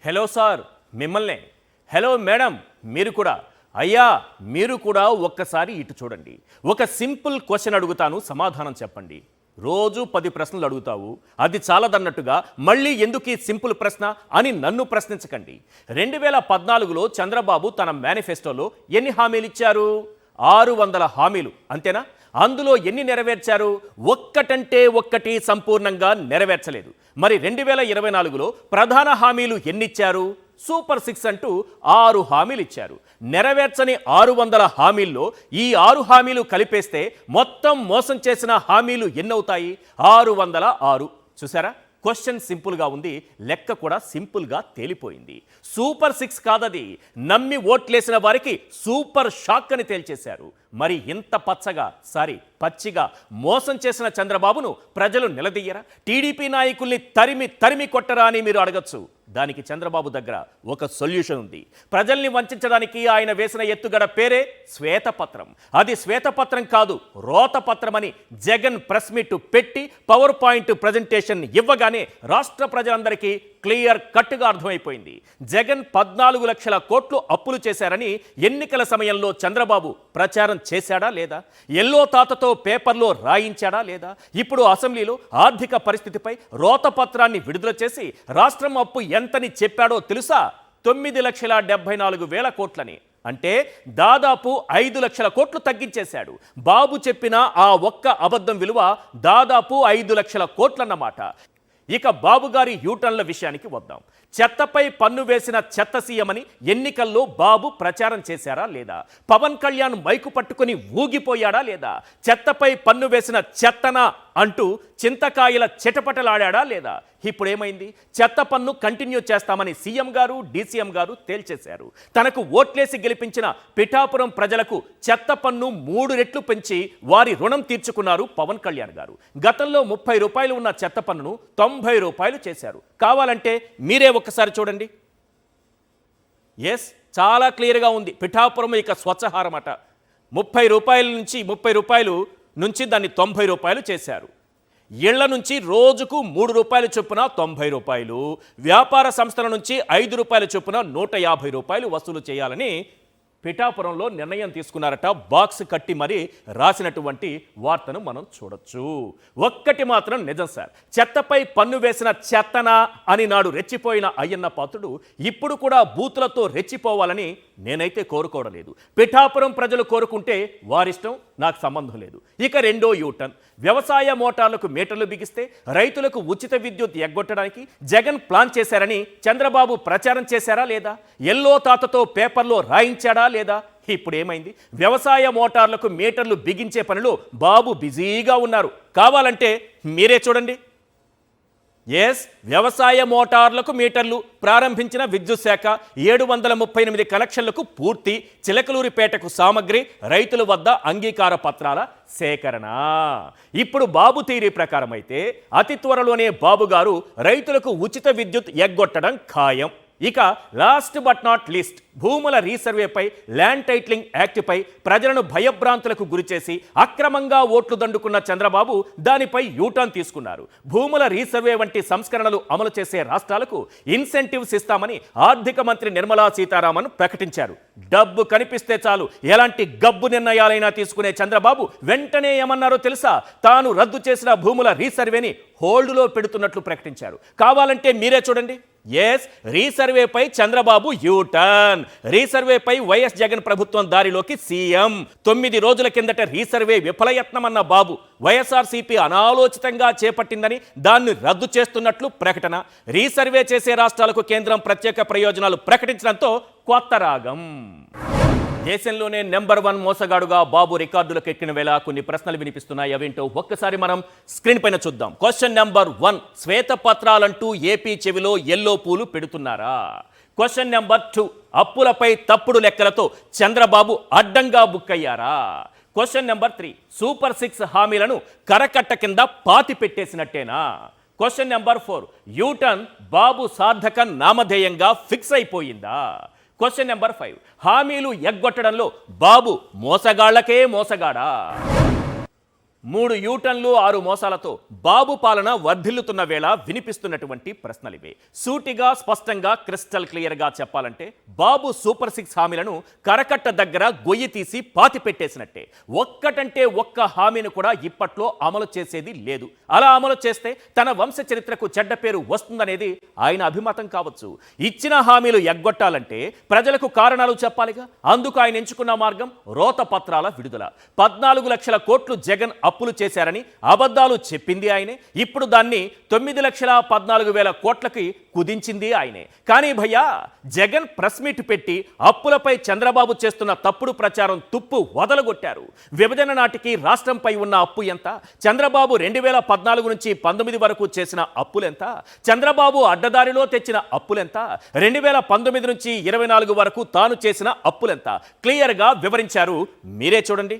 Hello sir మిమ్మల్నే, hello madam మీరు కూడా, అయ్యా మీరు కూడా ఒక్కసారి ఇటు చూడండి. ఒక సింపుల్ క్వశ్చన్ అడుగుతాను, సమాధానం చెప్పండి. రోజు 10 ప్రశ్నలు అడుగుతావు, అది చాలదన్నట్టుగా మళ్ళీ ఎందుకు ఈ సింపుల్ ప్రశ్న అని నన్ను ప్రశ్నించకండి. 2014లో చంద్రబాబు తన మేనిఫెస్టోలో ఎన్ని హామీలు ఇచ్చారు? 600 హామీలు, అంతేనా? అందులో ఎన్ని నెరవేర్చారు? ఒక్కటంటే ఒక్కటి సంపూర్ణంగా నెరవేర్చలేదు. మరి 2024లో ప్రధాన హామీలు ఎన్నిచ్చారు? సూపర్ 6 అంటూ 6 హామీలు ఇచ్చారు. నెరవేర్చని 600 హామీల్లో ఈ 6 హామీలు కలిపేస్తే మొత్తం మోసం చేసిన హామీలు ఎన్నవుతాయి? 606. చూసారా? క్వశ్చన్ సింపుల్గా ఉంది, లెక్క కూడా సింపుల్గా తేలిపోయింది. సూపర్ 6 కాదది, నమ్మి ఓట్లేసిన వారికి సూపర్ షాక్ అని తేల్చేశారు. మరి ఇంత పచ్చిగా మోసం చేసిన చంద్రబాబును ప్రజలు నిలదీయరా? టీడీపీ నాయకుల్ని తరిమి కొట్టరా అని మీరు అడగచ్చు. దానికి చంద్రబాబు దగ్గర ఒక సొల్యూషన్ ఉంది. ప్రజల్ని వంచడానికి ఆయన వేసిన ఎత్తుగడ పేరే శ్వేతపత్రం. అది శ్వేతపత్రం కాదు, రోతపత్రం అని జగన్ ప్రెస్ మీట్ పెట్టి పవర్ పాయింట్ ప్రజెంటేషన్ ఇవ్వగానే రాష్ట్ర ప్రజలందరికీ క్లియర్ కట్గా అర్థమైపోయింది. జగన్ 14 లక్షల కోట్లు అప్పులు చేశారని ఎన్నికల సమయంలో చంద్రబాబు ప్రచారం చేశాడా లేదా? ఎల్లో తాతతో పేపర్లో రాయించాడా లేదా? ఇప్పుడు అసెంబ్లీలో ఆర్థిక పరిస్థితిపై రోతపత్రాన్ని విడుదల చేసి రాష్ట్రం అప్పు ఎంతని చెప్పాడో తెలుసా? 9,74,000 కోట్లని. అంటే దాదాపు 5 లక్షల కోట్లు తగ్గించేశాడు. బాబు చెప్పిన ఆ ఒక్క అబద్ధం విలువ దాదాపు 5 లక్షల కోట్లన్నమాట. ఇక బాబు గారి యూటర్న్ల విషయానికి వద్దాం. చెత్తపై పన్ను వేసిన చెత్త సీఎం అని ఎన్నికల్లో బాబు ప్రచారం చేశారా లేదా? పవన్ కళ్యాణ్ మైకు పట్టుకుని ఊగిపోయాడా లేదా? చెత్తపై పన్ను వేసిన చెత్తన అంటూ చింతకాయల చిటపటలాడా లేదా? ఇప్పుడు ఏమైంది? చెత్త పన్ను కంటిన్యూ చేస్తామని సీఎం గారు, డీసీఎం గారు తేల్చేశారు. తనకు ఓట్లేసి గెలిపించిన పిఠాపురం ప్రజలకు చెత్త పన్ను 3 రెట్లు పెంచి వారి రుణం తీర్చుకున్నారు పవన్ కళ్యాణ్ గారు. గతంలో 30 రూపాయలు ఉన్న చెత్త పన్నును 90 రూపాయలు చేశారు. కావాలంటే మీరే ఒక్కసారి చూడండి. ఎస్, చాలా క్లియర్గా ఉంది. పిఠాపురం ఇక స్వచ్ఛహారమట. 30 రూపాయల నుంచి దాన్ని 90 రూపాయలు చేశారు. ఇళ్ల నుంచి రోజుకు 3 రూపాయలు చొప్పున 90 రూపాయలు, వ్యాపార సంస్థల నుంచి 5 రూపాయల చొప్పున 150 రూపాయలు వసూలు చేయాలని పిఠాపురంలో నిర్ణయం తీసుకున్నారట. బాక్స్ కట్టి మరీ రాసినటువంటి వార్తను మనం చూడొచ్చు. ఒక్కటి మాత్రం నిజం సార్, చెత్తపై పన్ను వేసిన చెత్తన అని నాడు రెచ్చిపోయిన అయ్యన్న పాత్రుడు ఇప్పుడు కూడా బూతులతో రెచ్చిపోవాలని నేనైతే కోరుకోవడం లేదు. పిఠాపురం ప్రజలు కోరుకుంటే వారిష్టం, నాకు సంబంధం లేదు. ఇక రెండో యూటర్న్. వ్యవసాయ మోటార్లకు మీటర్లు బిగిస్తే రైతులకు ఉచిత విద్యుత్ ఎగ్గొట్టడానికి జగన్ ప్లాన్ చేశారని చంద్రబాబు ప్రచారం చేశారా లేదా? ఎల్లో తాతతో పేపర్లో రాయించాడా లేదా? ఇప్పుడు ఏమైంది? వ్యవసాయ మోటార్లకు మీటర్లు బిగించే పనిలో బాబు బిజీగా ఉన్నారు. కావాలంటే మీరే చూడండి. ఎస్, వ్యవసాయ మోటార్లకు మీటర్లు ప్రారంభించిన విద్యుత్ శాఖ 738 కనెక్షన్లకు పూర్తి. చిలకలూరిపేటకు సామగ్రి, రైతుల వద్ద అంగీకార పత్రాల సేకరణ. ఇప్పుడు బాబు థియరీ ప్రకారం అయితే అతి త్వరలోనే బాబు గారు రైతులకు ఉచిత విద్యుత్ ఎగ్గొట్టడం ఖాయం. ఇక లాస్ట్ బట్ నాట్ లీస్ట్, భూముల రీసర్వేపై, ల్యాండ్ టైటిలింగ్ యాక్ట్పై ప్రజలను భయభ్రాంతులకు గురిచేసి అక్రమంగా ఓట్లు దండుకున్న చంద్రబాబు దానిపై యూటర్న్ తీసుకున్నారు. భూముల రీసర్వే వంటి సంస్కరణలు అమలు చేసే రాష్ట్రాలకు ఇన్సెంటివ్స్ ఇస్తామని ఆర్థిక మంత్రి నిర్మలా సీతారామన్ ప్రకటించారు. డబ్బు కనిపిస్తే చాలు ఎలాంటి గబ్బు నిర్ణయాలైనా తీసుకునే చంద్రబాబు వెంటనే ఏమన్నారో తెలుసా? తాను రద్దు చేసిన భూముల రీసర్వేని హోల్డ్లో పెడుతున్నట్లు ప్రకటించారు. కావాలంటే మీరే చూడండి. ఎస్, రీసర్వేపై చంద్రబాబు యూటర్న్. రీసర్వేపై వైఎస్ జగన్ ప్రభుత్వం దారిలోకి సీఎం. 9 రోజుల కిందట రీసర్వే విఫలయత్నమన్న బాబు వైఎస్ఆర్సీపీ అనాలోచితంగా చేపట్టిందని దాన్ని రద్దు చేస్తున్నట్లు ప్రకటన. రీసర్వే చేసే రాష్ట్రాలకు కేంద్రం ప్రత్యేక ప్రయోజనాలు ప్రకటించడంతో కొత్త రాగం. దేశంలోనే నెంబర్ 1 మోసగాడుగా బాబు రికార్డులకు ఎక్కిన వేళ కొన్ని ప్రశ్నలు వినిపిస్తున్నాయి. అవేంటో ఒక్కసారి మనం స్క్రీన్ పైన చూద్దాం. క్వశ్చన్ నెంబర్ 1, శ్వేతపత్రాలంటూ ఏపీ చెవిలో ఎల్లో పూలు పెడుతున్నారా? క్వశ్చన్ నెంబర్ 2, అప్పులపై తప్పుడు లెక్కలతో చంద్రబాబు అడ్డంగా బుక్ అయ్యారా? క్వశ్చన్ నెంబర్ 3, సూపర్ 6 హామీలను కరకట్ట కింద పాతి పెట్టేసినట్టేనా? క్వశ్చన్ నెంబర్ 4, యూటర్న్ బాబు సార్థక నామధేయంగా ఫిక్స్ అయిపోయిందా? క్వశ్చన్ నెంబర్ 5, హామీలు ఎగ్గొట్టడంలో బాబు మోసగాళ్లకే మోసగాడా? 3 యూటర్న్లు 6 మోసాలతో బాబు పాలన వర్ధిల్లుతున్న వేళ వినిపిస్తున్నటువంటి ప్రశ్నలివే. సూటిగా స్పష్టంగా క్రిస్టల్ క్లియర్గా చెప్పాలంటే బాబు సూపర్ 6 హామీలను కరకట్ట దగ్గర గొయ్యి తీసి పాతి పెట్టేసినట్టే. ఒక్కటంటే ఒక్క హామీని కూడా ఇప్పట్లో అమలు చేసేది లేదు. అలా అమలు చేస్తే తన వంశ చరిత్రకు చెడ్డ పేరు వస్తుందనేది ఆయన అభిమతం కావచ్చు. ఇచ్చిన హామీలు ఎగ్గొట్టాలంటే ప్రజలకు కారణాలు చెప్పాలిగా. అందుకు ఆయన ఎంచుకున్న మార్గం రోత పత్రాల విడుదల. 14 లక్షల కోట్లు జగన్ అప్పులు చేశారని అబద్ధాలు చెప్పింది ఆయనే. ఇప్పుడు దాన్ని 9,14,000 కోట్లకి కుదించింది ఆయనే. కానీ భయ్యా, జగన్ ప్రెస్ మీట్ పెట్టి అప్పులపై చంద్రబాబు చేస్తున్న తప్పుడు ప్రచారం తుప్పు వదలగొట్టారు. విభజన నాటికి రాష్ట్రంపై ఉన్న అప్పు ఎంత, చంద్రబాబు 2014 నుంచి 19 వరకు చేసిన అప్పులెంత, చంద్రబాబు అడ్డదారిలో తెచ్చిన అప్పులెంత, 2019 నుంచి 24 వరకు తాను చేసిన అప్పులెంత క్లియర్గా వివరించారు. మీరే చూడండి.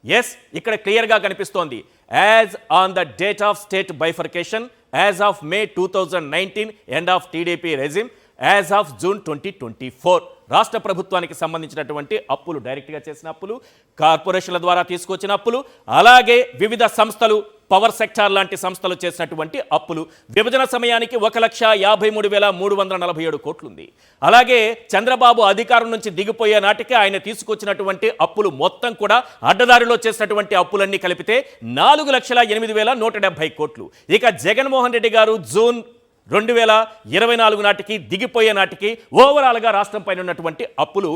ఎస్, ఇక్కడ క్లియర్గా కనిపిస్తోంది. As on the date of state bifurcation, as of May 2019, end of TDP regime, as of June 2024 రాష్ట్ర ప్రభుత్వానికి సంబంధించినటువంటి అప్పులు, డైరెక్ట్గా చేసిన అప్పులు, కార్పొరేషన్ల ద్వారా తీసుకొచ్చిన అప్పులు, అలాగే వివిధ సంస్థలు, పవర్ సెక్టార్ లాంటి సంస్థలు చేసినటువంటి అప్పులు విభజన సమయానికి 1,53,347 కోట్లుంది. అలాగే చంద్రబాబు అధికారం నుంచి దిగిపోయే నాటికి ఆయన తీసుకొచ్చినటువంటి అప్పులు మొత్తం కూడా అడ్డదారిలో చేసినటువంటి అప్పులన్నీ కలిపితే 4,08,170 కోట్లు. ఇక జగన్మోహన్ రెడ్డి గారు జూన్ 2024 నాటికి దిగిపోయే నాటికి ఓవరాల్గా రాష్ట్రం పైన ఉన్నటువంటి అప్పులు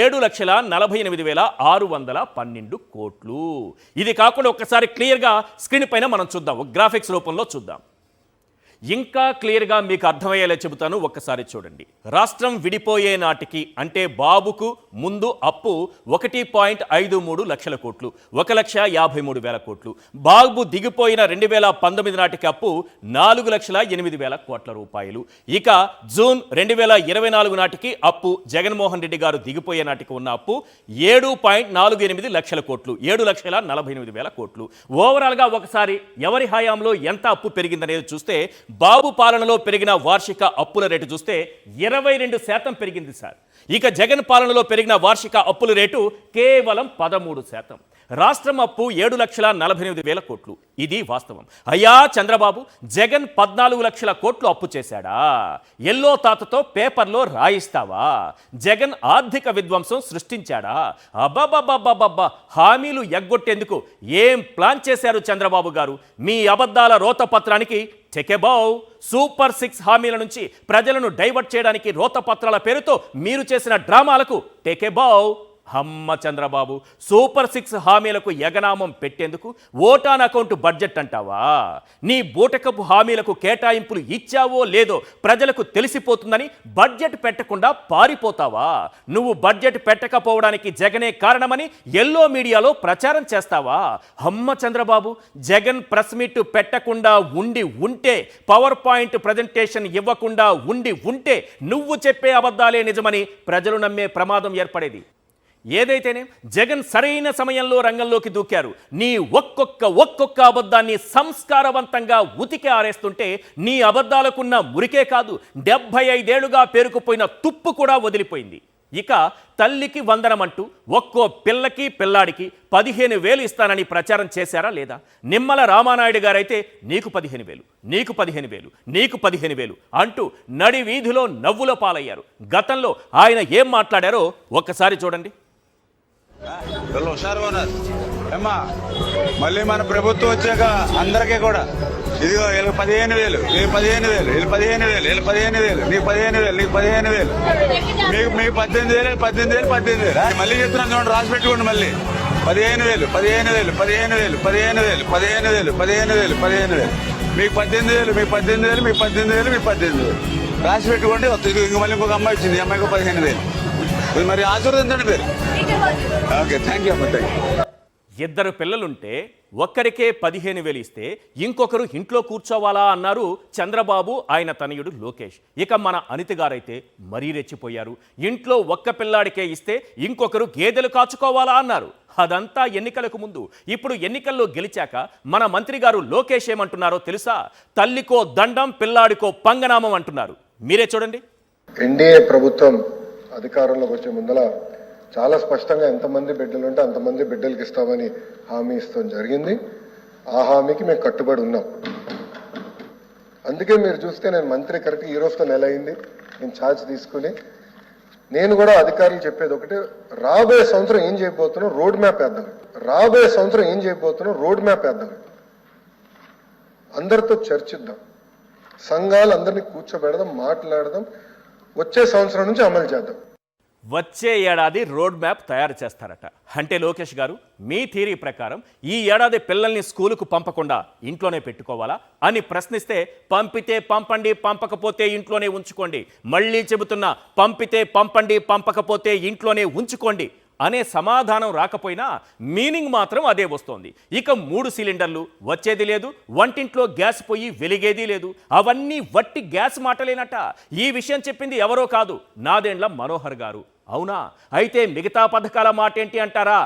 7,48,612 కోట్లు. ఇది కాకుండా ఒక్కసారి క్లియర్గా స్క్రీన్ పైన మనం చూద్దాం, గ్రాఫిక్స్ రూపంలో చూద్దాం. ఇంకా క్లియర్గా మీకు అర్థమయ్యేలా చెబుతాను, ఒక్కసారి చూడండి. రాష్ట్రం విడిపోయే నాటికి అంటే బాబుకు ముందు అప్పు 1.53 లక్షల కోట్లు, 1,53,000 కోట్లు. బాబు దిగిపోయిన 2019 నాటికి అప్పు 4,08,000 కోట్ల రూపాయలు. ఇక జూన్ 2024 నాటికి అప్పు, జగన్మోహన్ రెడ్డి గారు దిగిపోయే నాటికి ఉన్న అప్పు 7.48 లక్షల కోట్లు, 7,48,000 కోట్లు. ఓవరాల్గా ఒకసారి ఎవరి హయాంలో ఎంత అప్పు పెరిగిందనేది చూస్తే బాబు పాలనలో పెరిగిన వార్షిక అప్పుల రేటు చూస్తే 22% పెరిగింది సార్. ఇక జగన్ పాలనలో పెరిగిన వార్షిక అప్పుల రేటు కేవలం 13%. రాష్ట్రం అప్పు 7,48,000 కోట్లు. ఇది వాస్తవం. అయ్యా చంద్రబాబు, జగన్ 14 లక్షల కోట్లు అప్పు చేశాడా? ఎల్లో తాతతో పేపర్లో రాయిస్తావా? జగన్ ఆర్థిక విధ్వంసం సృష్టించాడా? అబ్బబ్బబ్బబ్బబ్బా, హామీలు ఎగ్గొట్టేందుకు ఏం ప్లాన్ చేశారు చంద్రబాబు గారు? మీ అబద్ధాల రోత పత్రానికి టెకెబౌ. సూపర్ 6 హామీల నుంచి ప్రజలను డైవర్ట్ చేయడానికి రోతపత్రాల పేరుతో మీరు చేసిన డ్రామాలకు టెకెబౌ. అమ్మ చంద్రబాబు, సూపర్ 6 హామీలకు ఎగనామం పెట్టేందుకు ఓటాన్ అకౌంట్ బడ్జెట్ అంటావా? నీ బూటకపు హామీలకు కేటాయింపులు ఇచ్చావో లేదో ప్రజలకు తెలిసిపోతుందని బడ్జెట్ పెట్టకుండా పారిపోతావా? నువ్వు బడ్జెట్ పెట్టకపోవడానికి జగనే కారణమని ఎల్లో మీడియాలో ప్రచారం చేస్తావా? అమ్మ చంద్రబాబు, జగన్ ప్రెస్ మీట్ పెట్టకుండా ఉంటే, పవర్ పాయింట్ ప్రజెంటేషన్ ఇవ్వకుండా ఉంటే నువ్వు చెప్పే అబద్ధాలే నిజమని ప్రజలు నమ్మే ప్రమాదం ఏర్పడేది. ఏదైతేనే జగన్ సరైన సమయంలో రంగంలోకి దూకారు. నీ ఒక్కొక్క అబద్ధాన్ని సంస్కారవంతంగా ఉతికి ఆరేస్తుంటే నీ అబద్ధాలకున్న మురికే కాదు, 75 ఏళ్లుగా పేరుకుపోయిన తుప్పు కూడా వదిలిపోయింది. ఇక తల్లికి వందనమంటూ ఒక్కో పిల్లకి పిల్లాడికి 15,000 ఇస్తానని ప్రచారం చేశారా లేదా? నిమ్మల రామానాయుడు గారైతే నీకు 15,000, నీకు 15,000, నీకు 15,000 అంటూ నడి వీధిలో నవ్వుల పాలయ్యారు. గతంలో ఆయన ఏం మాట్లాడారో ఒక్కసారి చూడండి. హుషారుగా ఉన్నారు ఏమ్మా. మళ్ళీ మన ప్రభుత్వం వచ్చాక అందరికీ కూడా ఇదిగో వీళ్ళకి 15,000, నీకు 15,000, వీళ్ళు 15,000, వీళ్ళు 15,000, నీకు 15,000, నీకు 15,000, మీకు 18,000, 18,000, 18,000. మళ్ళీ చెప్తున్నాను చూడండి, రాసి పెట్టుకోండి. మళ్ళీ 15,000, 15,000, 15,000, 15,000, 15,000, 15,000, 15,000, మీకు 18,000, మీకు 18,000, మీకు 18,000, మీకు 18,000 రాసి పెట్టుకోండి. ఇంక మళ్ళీ ఇంకొక అమ్మాయి వచ్చింది, అమ్మాయికి 15,000. మరి ఆశీర్వదించండి పేరు. ఓకే, థ్యాంక్ యూ అమ్మ. ఇద్దరు పిల్లలుంటే ఒక్కరికే 15,000 ఇస్తే ఇంకొకరు ఇంట్లో కూర్చోవాలా అన్నారు చంద్రబాబు, ఆయన తనయుడు లోకేష్. ఇక మన అనిత గారైతే మరీ రెచ్చిపోయారు. ఇంట్లో ఒక్క పిల్లాడికే ఇస్తే ఇంకొకరు గేదెలు కాచుకోవాలా అన్నారు. అదంతా ఎన్నికలకు ముందు. ఇప్పుడు ఎన్నికల్లో గెలిచాక మన మంత్రి గారు లోకేష్ ఏమంటున్నారో తెలుసా? తల్లికో దండం, పిల్లాడికో పంగనామం అంటున్నారు. మీరే చూడండి. ఎన్డీఏ ప్రభుత్వం అధికారంలోకి వచ్చే ముందల చాలా స్పష్టంగా ఎంతమంది బిడ్డలు ఉంటే అంతమంది బిడ్డలకి ఇస్తామని హామీ ఇస్తాం జరిగింది. ఆ హామీకి మేము కట్టుబడి ఉన్నాం. అందుకే మీరు చూస్తే నేను మంత్రి కరెక్ట్ ఈ రోజుతో నెల అయింది నేను ఛార్జ్ తీసుకుని. నేను కూడా అధికారులు చెప్పేది ఒకటే, రాబోయే సంవత్సరం ఏం చేయబోతున్నాం రోడ్ మ్యాప్ వేద్దాం. రాబోయే సంవత్సరం ఏం చేయబోతున్నాం రోడ్ మ్యాప్ వేద్దాం. అందరితో చర్చిద్దాం, సంఘాలందరినీ కూర్చోబెడదాం, మాట్లాడదాం, వచ్చే సంవత్సరం నుంచి అమలు చేద్దాం. వచ్చే ఏడాది రోడ్ మ్యాప్ తయారు చేస్తారట. అంటే లోకేష్ గారు, మీ థియరీ ప్రకారం ఈ ఏడాది పిల్లల్ని స్కూలుకు పంపకుండా ఇంట్లోనే పెట్టుకోవాలా అని ప్రశ్నిస్తే, పంపితే పంపండి, పంపకపోతే ఇంట్లోనే ఉంచుకోండి, మళ్ళీ చెబుతున్నా పంపితే పంపండి, పంపకపోతే ఇంట్లోనే ఉంచుకోండి అనే సమాధానం రాకపోయినా మీనింగ్ మాత్రం అదే వస్తోంది. ఇక 3 సిలిండర్లు వచ్చేది లేదు, వంటింట్లో గ్యాస్ పొయ్యి వెలిగేది లేదు, అవన్నీ వట్టి గ్యాస్ మాటలేనట. ఈ విషయం చెప్పింది ఎవరో కాదు, నాదెండ్ల మనోహర్ గారు. అవునా? అయితే మిగతా పథకాల మాట ఏంటి అంటారా?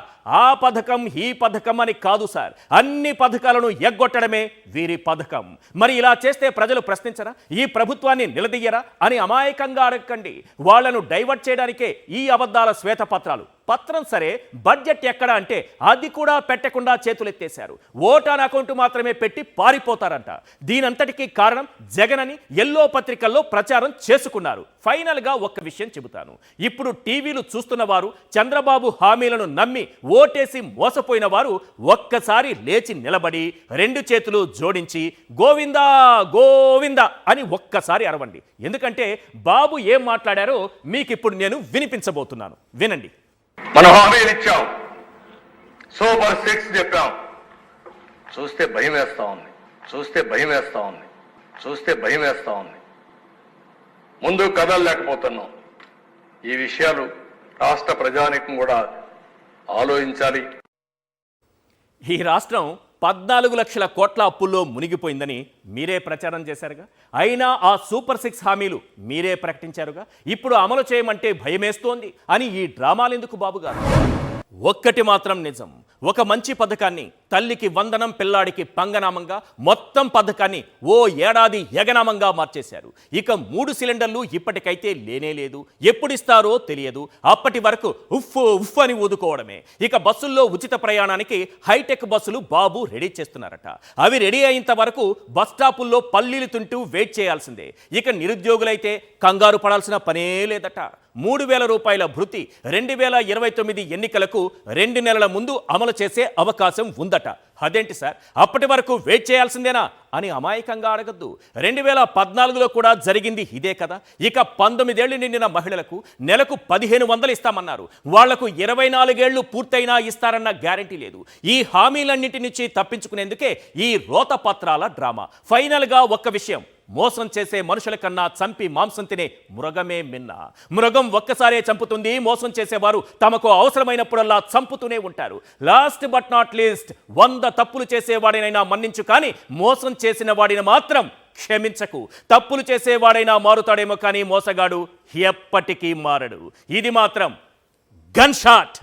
ఆ పథకం ఈ పథకం అని కాదు సార్, అన్ని పథకాలను ఎగ్గొట్టడమే వీరి పథకం. మరి ఇలా చేస్తే ప్రజలు ప్రశ్నించరా? ఈ ప్రభుత్వాన్ని నిలదీయరా అని అమాయకంగా అడగండి. వాళ్లను డైవర్ట్ చేయడానికే ఈ అబద్ధాల శ్వేతపత్రాలు. పత్రం సరే, బడ్జెట్ ఎక్కడ అంటే అది కూడా పెట్టకుండా చేతులెత్తేశారు. ఓటాన్ అకౌంట్ మాత్రమే పెట్టి పారిపోతారంట. దీనంతటికీ కారణం జగన్ అని ఎల్లో పత్రికల్లో ప్రచారం చేసుకున్నారు. ఫైనల్గా ఒక్క విషయం చెబుతాను. ఇప్పుడు టీవీలు చూస్తున్న వారు, చంద్రబాబు హామీలను నమ్మి ఓటేసి మోసపోయిన వారు ఒక్కసారి లేచి నిలబడి 2 చేతులు జోడించి గోవిందా గోవిందా అని ఒక్కసారి అరవండి. ఎందుకంటే బాబు ఏం మాట్లాడారో మీకు ఇప్పుడు నేను వినిపించబోతున్నాను, వినండి. మనం హామీలు ఇచ్చాం, సూపర్ 6 చెప్పాం. చూస్తే భయం వేస్తా ఉంది, చూస్తే భయం వేస్తా ఉంది, చూస్తే భయం వేస్తా ఉంది. ముందు కదలలేకపోతున్నాం. ఈ విషయాలు రాష్ట్ర ప్రజానీకం కూడా ఆలోచించాలి. ఈ రాష్ట్రం 14 లక్షల కోట్ల అప్పుల్లో మునిగిపోయిందని మీరే ప్రచారం చేశారుగా. అయినా ఆ సూపర్ 6 హామీలు మీరే ప్రకటించారుగా. ఇప్పుడు అమలు చేయమంటే భయమేస్తోంది అని ఈ డ్రామాలు ఎందుకు బాబు గారు? ఒక్కటి మాత్రం నిజం, ఒక మంచి పథకాన్ని, తల్లికి వందనం పిల్లాడికి పంగనామంగా మొత్తం పథకాన్ని ఓ ఏడాది ఎగనామంగా మార్చేశారు. ఇక 3 సిలిండర్లు ఇప్పటికైతే లేనే లేదు, ఎప్పుడిస్తారో తెలియదు. అప్పటి వరకు ఉఫ్ ఉఫ్ అని ఊదుకోవడమే. ఇక బస్సుల్లో ఉచిత ప్రయాణానికి హైటెక్ బస్సులు బాబు రెడీ చేస్తున్నారట. అవి రెడీ అయ్యేంత వరకు బస్ స్టాపుల్లో పల్లీలు తింటూ వెయిట్ చేయాల్సిందే. ఇక నిరుద్యోగులైతే కంగారు పడాల్సిన పనే లేదట. 3,000 రూపాయల భృతి 2029 ఎన్నికలకు 2 నెలల ముందు అమలు చేసే అవకాశం ఉందట. అదేంటి సార్, అప్పటి వరకు వెయిట్ చేయాల్సిందేనా అని అమాయకంగా అడగద్దు. 2014లో కూడా జరిగింది ఇదే కదా. ఇక 19 ఏళ్లు నిండిన మహిళలకు నెలకు 1,500 ఇస్తామన్నారు. వాళ్లకు 24 ఏళ్లు పూర్తయినా ఇస్తారన్న గ్యారంటీ లేదు. ఈ హామీలన్నింటి నుంచి తప్పించుకునేందుకే ఈ రోత పత్రాల డ్రామా. ఫైనల్గా ఒక్క విషయం, మోసం చేసే మనుషుల కన్నా చంపి మాంసం తినే మృగమే మిన్న. మృగం ఒక్కసారే చంపుతుంది, మోసం చేసేవారు తమకు అవసరమైనప్పుడల్లా చంపుతూనే ఉంటారు. లాస్ట్ బట్ నాట్ లీస్ట్, 100 తప్పులు చేసేవాడినైనా మన్నించు, కానీ మోసం చేసిన వాడిని మాత్రం క్షమించకు. తప్పులు చేసేవాడైనా మారుతాడేమో కానీ మోసగాడు ఎప్పటికీ మారడు. ఇది మాత్రం గన్ షాట్.